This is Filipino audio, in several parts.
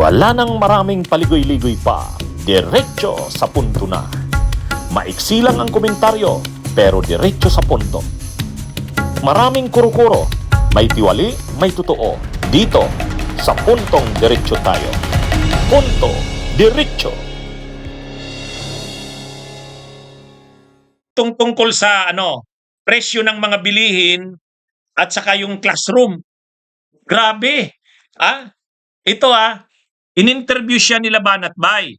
Wala nang maraming paligoy-ligoy pa, diretso sa punto na. Maiksi lang ang komentaryo, pero diretso sa punto. Maraming kuro-kuro, may tiwali, may totoo. Dito, sa puntong diretso tayo. Punto, diretso. Tungkol sa presyo ng mga bilihin at saka yung classroom. Grabe. Ito in-interview siya nila Banat Bay.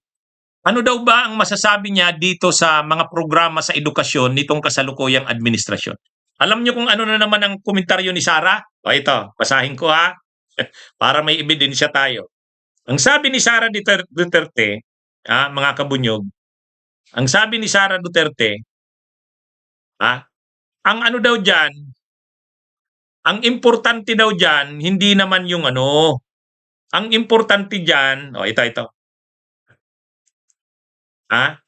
Ano daw ba ang masasabi niya dito sa mga programa sa edukasyon nitong kasalukuyang administrasyon? Alam niyo kung ano na naman ang komentaryo ni Sara? O ito, basahin ko para may ebidensya tayo. Ang sabi ni Sara Duterte, mga kabunyog, ang sabi ni Sara Duterte, ang ano daw dyan, ang importante daw dyan, hindi naman yung ang importante dyan, ito. Ang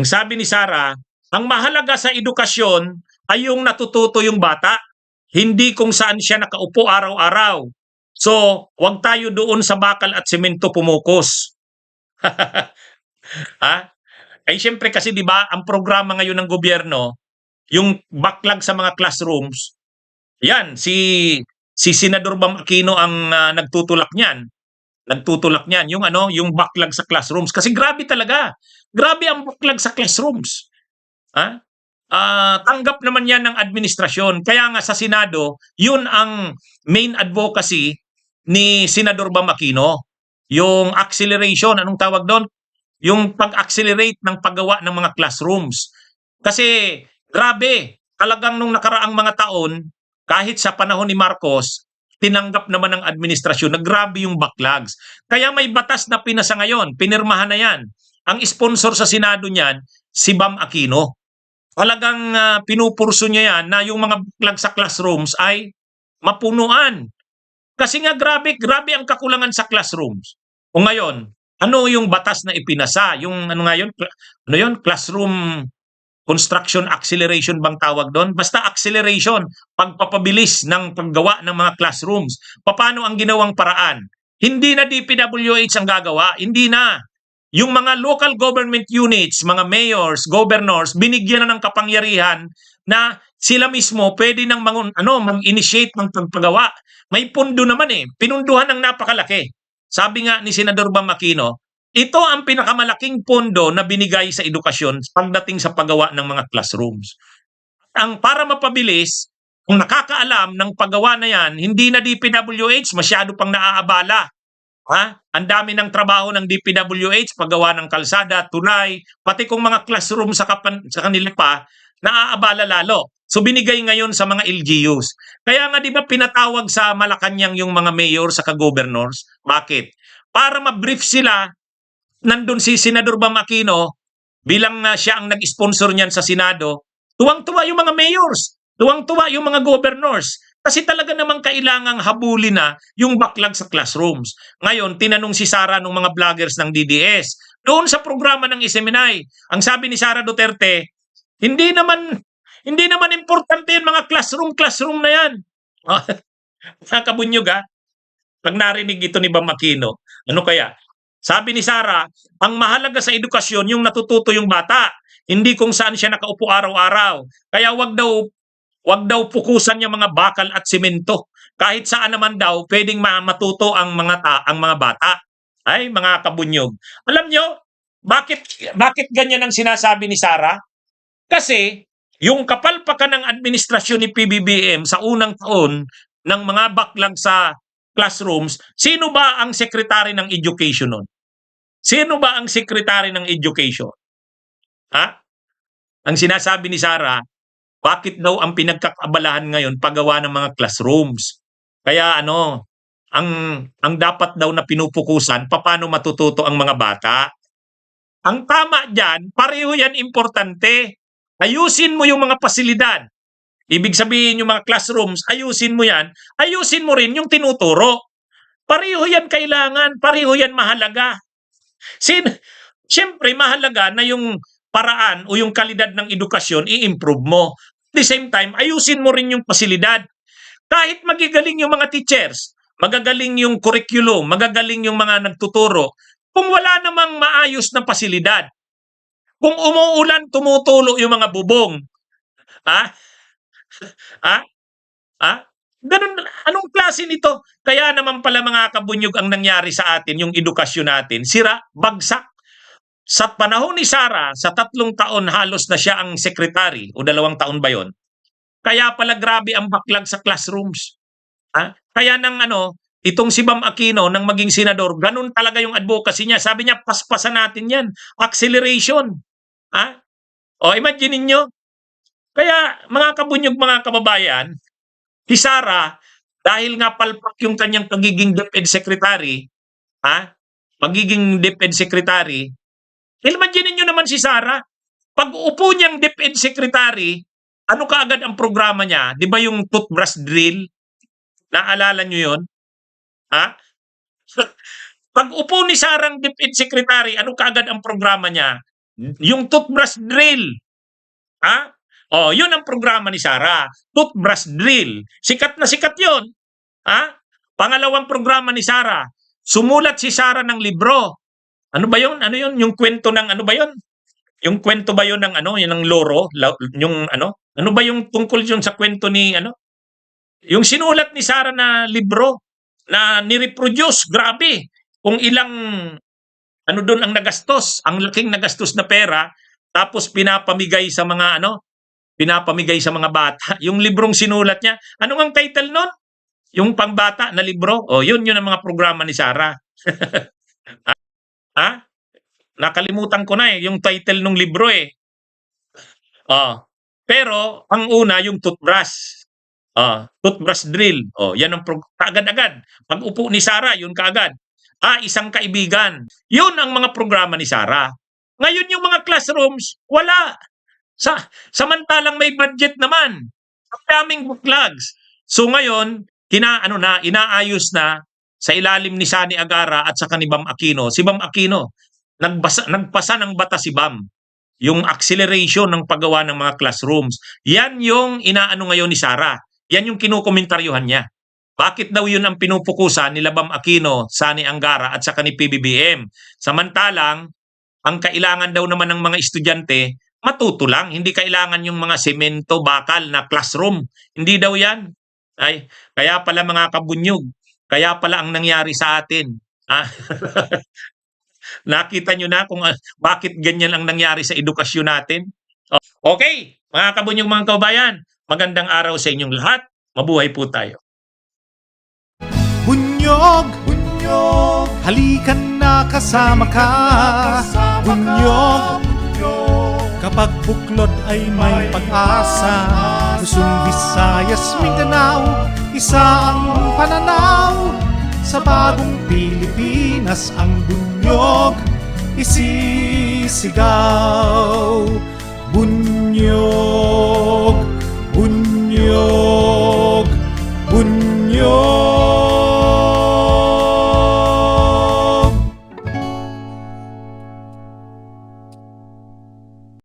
sabi ni Sara, ang mahalaga sa edukasyon ay yung natututo yung bata, hindi kung saan siya nakaupo araw-araw. So, wag tayo doon sa bakal at semento pumukos. Ay syempre kasi 'di ba, ang programa ngayon ng gobyerno, yung backlog sa mga classrooms, yan si Senador Bam Aquino ang nagtutulak niyan. Yung backlog sa classrooms kasi grabe talaga. Grabe ang backlog sa classrooms. Tanggap naman yan ng administrasyon. Kaya nga sa Senado, yun ang main advocacy ni Senador Bam Aquino. Yung acceleration, anong tawag doon? Yung pag-accelerate ng paggawa ng mga classrooms. Kasi grabe, talagang nung nakaraang mga taon, kahit sa panahon ni Marcos, tinanggap naman ng administrasyon na grabe yung backlogs. Kaya may batas na pinasa ngayon, pinirmahan na yan. Ang sponsor sa Senado niyan, si Bam Aquino. Talagang pinupurso niya yan na yung mga backlog sa classrooms ay mapunuan. Kasi nga grabe ang kakulangan sa classrooms. O ngayon, ano yung batas na ipinasa? Yung classroom construction acceleration bang tawag doon? Basta acceleration, pagpapabilis ng paggawa ng mga classrooms. Paano ang ginawang paraan? Hindi na DPWH ang gagawa, hindi na. Yung mga local government units, mga mayors, governors, binigyan na ng kapangyarihan na sila mismo pwede nang mag-initiate ng pagpagawa. May pundo naman pinunduhan ng napakalaki. Sabi nga ni Senador Bam Aquino, ito ang pinakamalaking pondo na binigay sa edukasyon pagdating sa paggawa ng mga classrooms. Para mapabilis, kung nakakaalam ng paggawa na yan, hindi na DPWH, masyado pang naaabala. Ang dami ng trabaho ng DPWH, paggawa ng kalsada, tulay, pati kung mga classroom sa kanila pa, naaabala lalo. So binigay ngayon sa mga LGUs. Kaya nga 'di ba pinatawag sa Malacanang yung mga mayor sa governors? Bakit? Para ma-brief sila. Nandun si Senador Bam Aquino bilang siya ang nag-sponsor niyan sa Senado. Tuwang-tuwa yung mga mayors, tuwang-tuwa yung mga governors. Kasi talaga namang kailangang habulin na yung backlog sa classrooms. Ngayon, tinanong si Sara ng mga vloggers ng DDS. Doon sa programa ng SMNI, ang sabi ni Sara Duterte, hindi naman importante yung mga classroom na yan. Mga kabunyog pag narinig ito ni Bam Aquino, ano kaya? Sabi ni Sara, ang mahalaga sa edukasyon yung natututo yung bata, hindi kung saan siya nakaupo araw-araw. Kaya wag daw pukusan yung mga bakal at semento. Kahit saan naman daw pwedeng matuto ang mga bata. Ay, mga kabunyog. Alam nyo, bakit ganyan ang sinasabi ni Sara? Kasi yung kapalpakan ng administrasyon ni PBBM sa unang taon ng mga backlog sa classrooms, sino ba ang secretary ng education nun? Sino ba ang secretary ng education? Ang sinasabi ni Sara, bakit daw ang pinagkakabalahan ngayon paggawa ng mga classrooms? Kaya ang dapat daw na pinupukusan, paano matututo ang mga bata? Ang tama dyan, pareho yan importante. Ayusin mo yung mga pasilidad. Ibig sabihin yung mga classrooms, ayusin mo yan. Ayusin mo rin yung tinuturo. Pareho yan kailangan, pareho yan mahalaga. Siyempre mahalaga na yung paraan o yung kalidad ng edukasyon i-improve mo. At the same time, ayusin mo rin yung pasilidad. Kahit magigaling yung mga teachers, magagaling yung curriculum, magagaling yung mga nagtuturo, kung wala namang maayos na pasilidad. Kung umuulan, tumutulo yung mga bubong. Ha? Ha? Ha? Ganun, anong klase nito? Kaya naman pala mga kabunyog ang nangyari sa atin, yung edukasyon natin, sira, bagsak. Sa panahon ni Sara, sa 3 taon halos na siya ang secretary, o 2 taon ba yon? Kaya pala grabe ang backlog sa classrooms. Ha? Kaya nang itong si Bam Aquino nang maging senador, ganun talaga yung advocacy niya. Sabi niya, paspasan natin yan. Acceleration. Ha? O imagine niyo. Kaya mga kabunyog, mga kababayan, si Sara, dahil nga palpak yung kanyang pagiging DepEd Secretary, pagiging DepEd Secretary, imagine niyo naman si Sara, pag upo niyang DepEd Secretary, ano kaagad ang programa niya? Di ba yung toothbrush drill? Naalala niyo yun? Ha? Pag upo ni Sarang DepEd Secretary, ano kaagad ang programa niya? Yung toothbrush drill. Ha? Oh, yun ang programa ni Sara. Toothbrush drill. Sikat na sikat yun. Ha? Pangalawang programa ni Sara. Sumulat si Sara ng libro. Ano ba yun? Ano yun? Yung kwento ng ano ba yun? Yung kwento ba yun ng yun ng loro? Yung Ano ba yung tungkol yun sa kwento ni Yung sinulat ni Sara na libro na ni-reproduce, grabe. Kung ilang doon ang nagastos, ang laking nagastos na pera, tapos pinapamigay sa mga pinapamigay sa mga bata. Yung librong sinulat niya, ano ang title nun? Yung pangbata na libro? O, yun ang mga programa ni Sara. Ha? Nakalimutan ko na yung title ng libro eh. Pero, ang una, yung toothbrush. Toothbrush drill. Yan ang kaagad-agad. Pag upo ni Sara, yun kaagad. Isang kaibigan. Yun ang mga programa ni Sara. Ngayon yung mga classrooms, wala. Samantalang may budget naman. Ang daming backlogs. So ngayon, inaayos na sa ilalim ni Sani Agara at sa ni Bam Aquino. Si Bam Aquino, nagpasa ng batas si Bam. Yung acceleration ng paggawa ng mga classrooms. Yan yung ngayon ni Sara. Yan yung kinukomentaryuhan niya. Bakit daw yun ang pinupukusan ni Bam Aquino, Sani Angara at sa ni PBBM? Samantalang, ang kailangan daw naman ng mga estudyante, matuto lang. Hindi kailangan yung mga semento, bakal na classroom. Hindi daw yan. Kaya pala mga kabunyog, kaya pala ang nangyari sa atin. Nakita nyo na kung bakit ganyan ang nangyari sa edukasyon natin? Okay, mga kabunyog, mga kababayan, magandang araw sa inyong lahat. Mabuhay po tayo. Bunyog, bunyog, halikan na kasama ka. Bunyog, kapag buklod ay may pag-asa. Luzon, Visayas, Mindanao, isa ang pananaw. Sa bagong Pilipinas ang bunyog isisigaw. Bunyog.